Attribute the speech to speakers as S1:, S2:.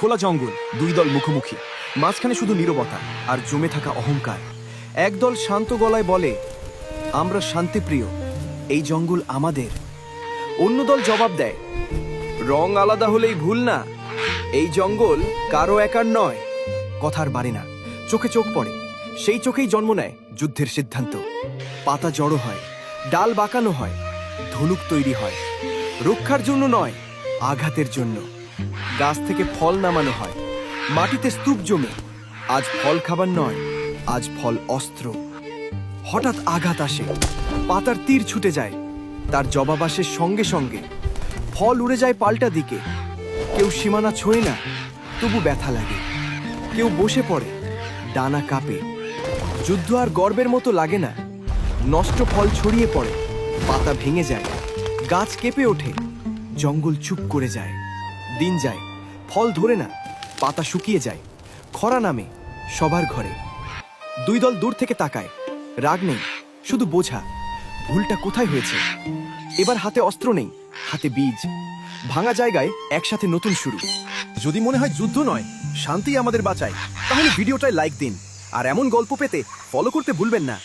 S1: খোলা জঙ্গল, দুই দল মুখোমুখি, মাঝখানে শুধু নীরবতা আর জমে থাকা অহংকার। একদল শান্ত গলায় বলে, আমরা শান্তিপ্রিয়, এই জঙ্গল আমাদের। অন্য দল জবাব দেয়, রং আলাদা হলেই ভুল না, এই জঙ্গল কারো একার নয়। কথার বাড়ে না, চোখে চোখ পড়ে, সেই চোখেই জন্ম নেয় যুদ্ধের সিদ্ধান্ত। পাতা জড়ো হয়, ডাল বাঁকানো হয়, ধনুক তৈরি হয়, রক্ষার জন্য নয়, আঘাতের জন্য। গাছ থেকে ফল নামানো হয়, মাটিতে স্তূপ জমে। আজ ফল খাবার নয়, আজ ফল অস্ত্র। হঠাৎ আঘাত আসে, পাতার তীর ছুটে যায়, তার জবাব আসে সঙ্গে সঙ্গে। ফল উড়ে যায় পাল্টা দিকে। কেউ সীমানা ছোঁয় না, তবু ব্যথা লাগে। কেউ বসে পড়ে, ডানা কাঁপে। যুদ্ধ আর গর্বের মতো লাগে না। নষ্ট ফল ছড়িয়ে পড়ে, পাতা ভেঙে যায়, গাছ কেঁপে ওঠে, জঙ্গল চুপ করে যায়। দিন যায়, ফল ধরে না, পাতা শুকিয়ে যায়, খরা নামে সবার ঘরে। দুই দল দূর থেকে তাকায়, রাগ নেই, শুধু বোঝা ভুলটা কোথায় হয়েছে। এবার হাতে অস্ত্র নেই, হাতে বীজ। ভাঙা জায়গায় একসাথে নতুন শুরু। যদি মনে হয় যুদ্ধ নয়, শান্তি আমাদের বাঁচায়, তাহলে ভিডিওটায় লাইক দিন, আর এমন গল্প পেতে ফলো করতে ভুলবেন না।